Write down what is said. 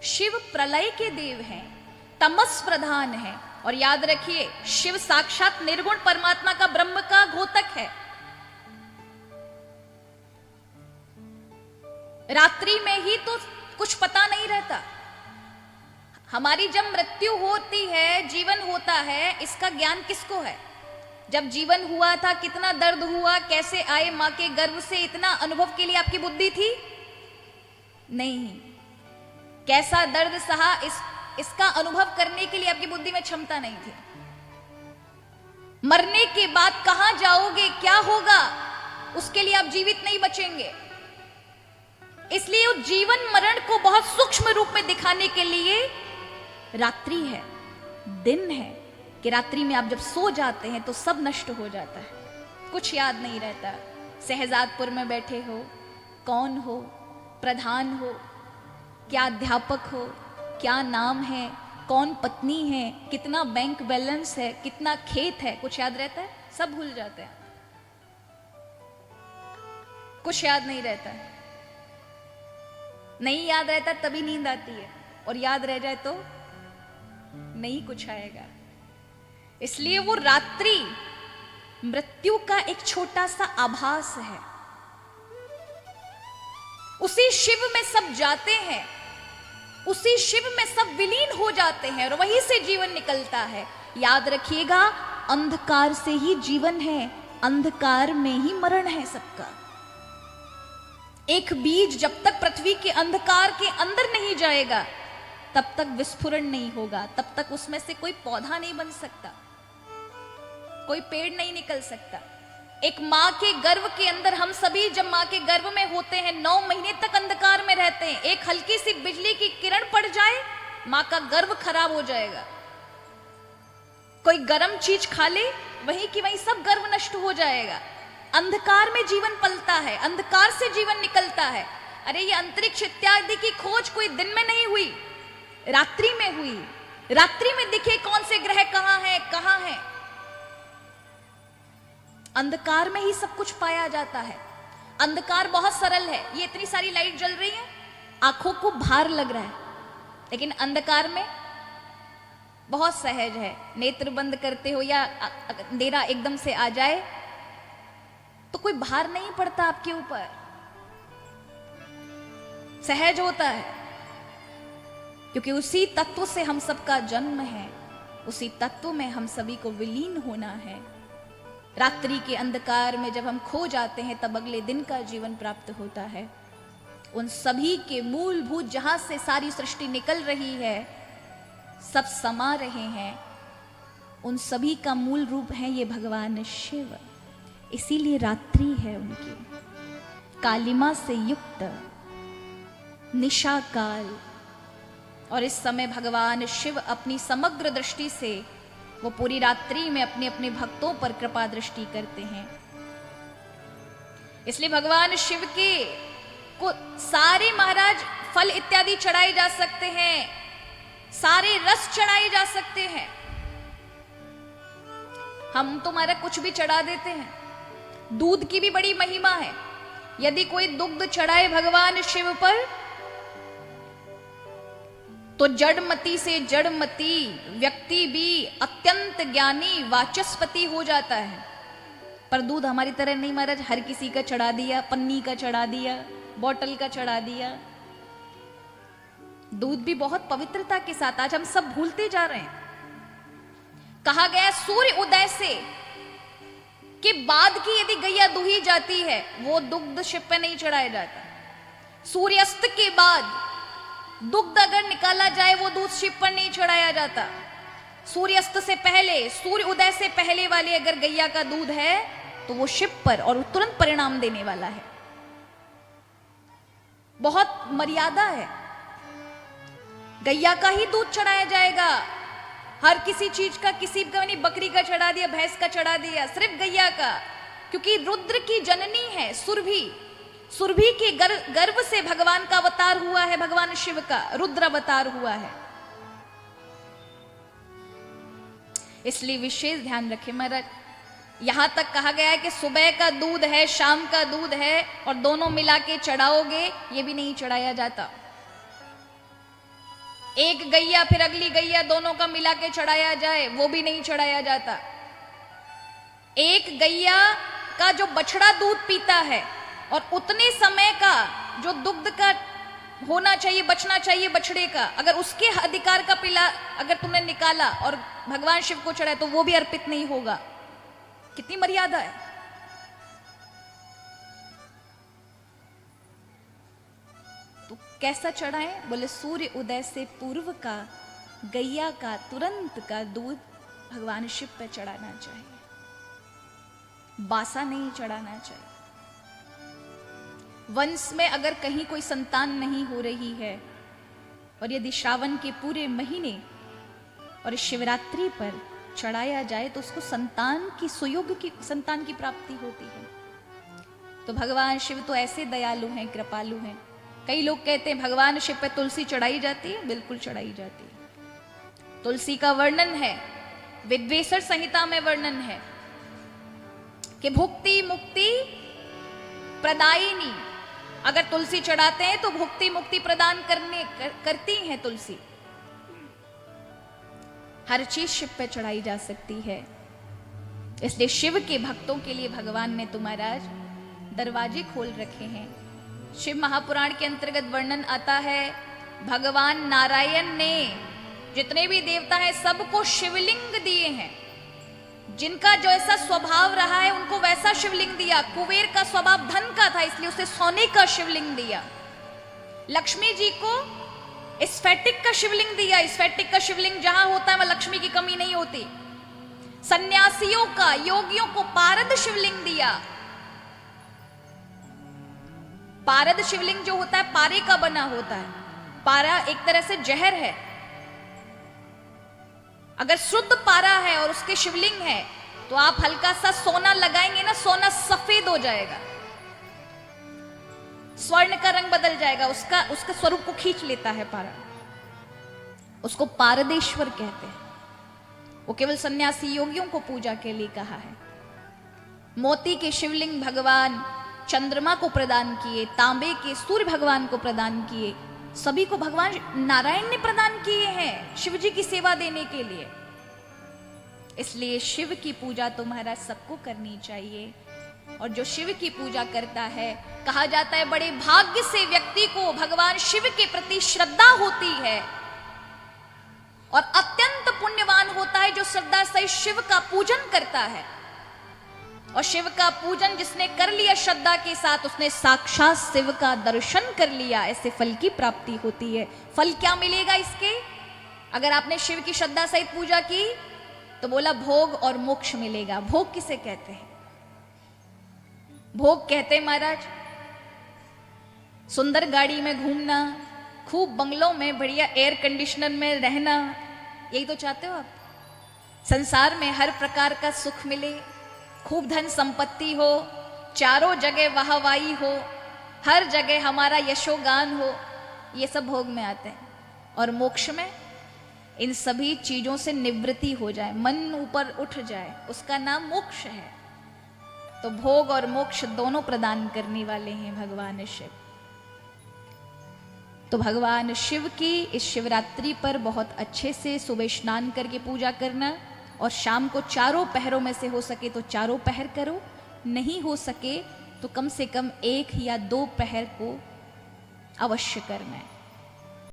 शिव प्रलय के देव हैं, तमस प्रधान है। और याद रखिए, शिव साक्षात निर्गुण परमात्मा का, ब्रह्म का घोतक है। रात्रि में ही तो कुछ पता नहीं रहता। हमारी जब मृत्यु होती है, जीवन होता है, इसका ज्ञान किसको है? जब जीवन हुआ था कितना दर्द हुआ, कैसे आए मां के गर्भ से, इतना अनुभव के लिए आपकी बुद्धि थी नहीं। कैसा दर्द सहा, इसका अनुभव करने के लिए आपकी बुद्धि में क्षमता नहीं थी। मरने के बाद कहां जाओगे, क्या होगा, उसके लिए आप जीवित नहीं बचेंगे। इसलिए उस जीवन मरण को बहुत सूक्ष्म रूप में दिखाने के लिए रात्रि है, दिन है, कि रात्रि में आप जब सो जाते हैं तो सब नष्ट हो जाता है, कुछ याद नहीं रहता। शहजादपुर में बैठे हो, कौन हो, प्रधान हो, क्या अध्यापक हो, क्या नाम है, कौन पत्नी है, कितना बैंक बैलेंस है, कितना खेत है, कुछ याद रहता है? सब भूल जाते हैं, कुछ याद नहीं रहता है। नहीं याद रहता तभी नींद आती है, और याद रह जाए तो नहीं कुछ आएगा। इसलिए वो रात्रि मृत्यु का एक छोटा सा आभास है। उसी शिव में सब जाते हैं, उसी शिव में सब विलीन हो जाते हैं, और वहीं से जीवन निकलता है। याद रखिएगा, अंधकार से ही जीवन है, अंधकार में ही मरण है सबका। एक बीज जब तक पृथ्वी के अंधकार के अंदर नहीं जाएगा, तब तक विस्फुरण नहीं होगा, तब तक उसमें से कोई पौधा नहीं बन सकता, कोई पेड़ नहीं निकल सकता। एक मां के गर्भ के अंदर हम सभी जब मां के गर्भ में होते हैं, 9 महीने तक अंधकार में रहते हैं। एक हल्की सी बिजली की किरण पड़ जाए, मां का गर्भ खराब हो जाएगा। कोई गर्म चीज खा ले, वहीं की वहीं सब गर्भ नष्ट हो जाएगा। अंधकार में जीवन पलता है, अंधकार से जीवन निकलता है। अरे ये अंतरिक्ष इत्यादि की खोज कोई दिन में नहीं हुई, रात्रि में हुई। रात्रि में दिखे कौन से ग्रह कहां है, कहां है। अंधकार में ही सब कुछ पाया जाता है। अंधकार बहुत सरल है, ये इतनी सारी लाइट जल रही है, आंखों को भार लग रहा है, लेकिन अंधकार में बहुत सहज है। नेत्र बंद करते हो या अंधेरा एकदम से आ जाए तो कोई भार नहीं पड़ता आपके ऊपर, सहज होता है, क्योंकि उसी तत्व से हम सबका जन्म है, उसी तत्व में हम सभी को विलीन होना है। रात्रि के अंधकार में जब हम खो जाते हैं, तब अगले दिन का जीवन प्राप्त होता है। उन सभी के मूलभूत, जहां से सारी सृष्टि निकल रही है, सब समा रहे हैं, उन सभी का मूल रूप है ये भगवान शिव। इसीलिए रात्रि है उनकी, कालिमा से युक्त निशा काल। और इस समय भगवान शिव अपनी समग्र दृष्टि से वो पूरी रात्रि में अपने अपने भक्तों पर कृपा दृष्टि करते हैं। इसलिए भगवान शिव के को सारे महाराज फल इत्यादि चढ़ाए जा सकते हैं, सारे रस चढ़ाए जा सकते हैं। हम तुम्हारा कुछ भी चढ़ा देते हैं। दूध की भी बड़ी महिमा है। यदि कोई दुग्ध चढ़ाए भगवान शिव पर, तो जड़मती से जड़मती व्यक्ति भी अत्यंत ज्ञानी वाचस्पति हो जाता है। पर दूध हमारी तरह नहीं महाराज, हर किसी का चढ़ा दिया, पन्नी का चढ़ा दिया, बोतल का चढ़ा दिया। दूध भी बहुत पवित्रता के साथ, आज हम सब भूलते जा रहे हैं। कहा गया सूर्य उदय से के बाद की यदि गैया दुही जाती है, वो दुग्ध शिव पे नहीं चढ़ाया जाता। सूर्यास्त के बाद दुग्ध अगर निकाला जाए, वो दूध शिव पर नहीं चढ़ाया जाता। सूर्यास्त से पहले, सूर्य उदय से पहले वाले अगर गैया का दूध है, तो वो शिव पर और तुरंत परिणाम देने वाला है। बहुत मर्यादा है। गैया का ही दूध चढ़ाया जाएगा। हर किसी चीज का, किसी का नहीं, बकरी का चढ़ा दिया, भैंस का चढ़ा दिया, सिर्फ गैया का, क्योंकि रुद्र की जननी है सुरभि। सुरभि के गर्भ से भगवान का अवतार हुआ है, भगवान शिव का रुद्र अवतार हुआ है। इसलिए विशेष ध्यान रखें महाराज। यहां तक कहा गया है कि सुबह का दूध है, शाम का दूध है, और दोनों मिला के चढ़ाओगे, ये भी नहीं चढ़ाया जाता। एक गैया फिर अगली गैया दोनों का मिला के चढ़ाया जाए, वो भी नहीं चढ़ाया जाता। एक गैया का जो बछड़ा दूध पीता है और उतने समय का जो दुग्ध का होना चाहिए, बचना चाहिए बछड़े का, अगर उसके अधिकार का पिला अगर तुमने निकाला और भगवान शिव को चढ़ाया तो वो भी अर्पित नहीं होगा। कितनी मर्यादा है। तो कैसा चढ़ाए? बोले सूर्य उदय से पूर्व का गैया का तुरंत का दूध भगवान शिव पे चढ़ाना चाहिए, बासा नहीं चढ़ाना चाहिए। वंश में अगर कहीं कोई संतान नहीं हो रही है और यदि श्रावण के पूरे महीने और शिवरात्रि पर चढ़ाया जाए तो उसको संतान की सुयोग की संतान की प्राप्ति होती है। तो भगवान शिव तो ऐसे दयालु हैं, कृपालु हैं। कई लोग कहते हैं भगवान शिव पे तुलसी चढ़ाई जाती है, बिल्कुल चढ़ाई जाती है। तुलसी का वर्णन है, विद्वेषर संहिता में वर्णन है कि भुक्ति मुक्ति प्रदायिनी, अगर तुलसी चढ़ाते हैं तो भुक्ति मुक्ति प्रदान करती है तुलसी। हर चीज शिव पे चढ़ाई जा सकती है। इसलिए शिव के भक्तों के लिए भगवान ने तो महाराज दरवाजे खोल रखे हैं। शिव महापुराण के अंतर्गत वर्णन आता है, भगवान नारायण ने जितने भी देवता हैं सबको शिवलिंग दिए हैं। जिनका जैसा स्वभाव रहा है उनको वैसा शिवलिंग दिया। कुबेर का स्वभाव धन का था, इसलिए उसे सोने का शिवलिंग दिया। लक्ष्मी जी को स्फटिक का शिवलिंग दिया। स्फटिक का शिवलिंग जहां होता है वहां लक्ष्मी की कमी नहीं होती। सन्यासियों का, योगियों को पारद शिवलिंग दिया। पारद शिवलिंग जो होता है पारे का बना होता है। पारा एक तरह से जहर है। अगर शुद्ध पारा है और उसके शिवलिंग है तो आप हल्का सा सोना लगाएंगे ना, सोना सफेद हो जाएगा, स्वर्ण का रंग बदल जाएगा, उसका स्वरूप को खींच लेता है पारा। उसको पारदेश्वर कहते हैं। वो केवल सन्यासी योगियों को पूजा के लिए कहा है। मोती के शिवलिंग भगवान चंद्रमा को प्रदान किए, तांबे के सूर्य भगवान को प्रदान किए। सभी को भगवान नारायण ने प्रदान किए हैं शिव जी की सेवा देने के लिए। इसलिए शिव की पूजा तो महाराज सबको करनी चाहिए। और जो शिव की पूजा करता है, कहा जाता है बड़े भाग्य से व्यक्ति को भगवान शिव के प्रति श्रद्धा होती है और अत्यंत पुण्यवान होता है जो श्रद्धा से शिव का पूजन करता है। और शिव का पूजन जिसने कर लिया श्रद्धा के साथ, उसने साक्षात शिव का दर्शन कर लिया। ऐसे फल की प्राप्ति होती है। फल क्या मिलेगा इसके? अगर आपने शिव की श्रद्धा सहित पूजा की तो बोला भोग और मोक्ष मिलेगा। भोग किसे कहते हैं? भोग कहते हैं महाराज सुंदर गाड़ी में घूमना, खूब बंगलों में बढ़िया एयर कंडीशनर में रहना। यही तो चाहते हो आप? संसार में हर प्रकार का सुख मिले, खूब धन संपत्ति हो, चारों जगह वाहवाही हो, हर जगह हमारा यशोगान हो। ये सब भोग में आते हैं। और मोक्ष में इन सभी चीजों से निवृत्ति हो जाए, मन ऊपर उठ जाए, उसका नाम मोक्ष है। तो भोग और मोक्ष दोनों प्रदान करने वाले हैं भगवान शिव। तो भगवान शिव की इस शिवरात्रि पर बहुत अच्छे से सुबह स्नान करके पूजा करना, और शाम को चारों पहरों में से हो सके तो चारों पहर करो, नहीं हो सके तो कम से कम 1 या 2 पहर को अवश्य करना है।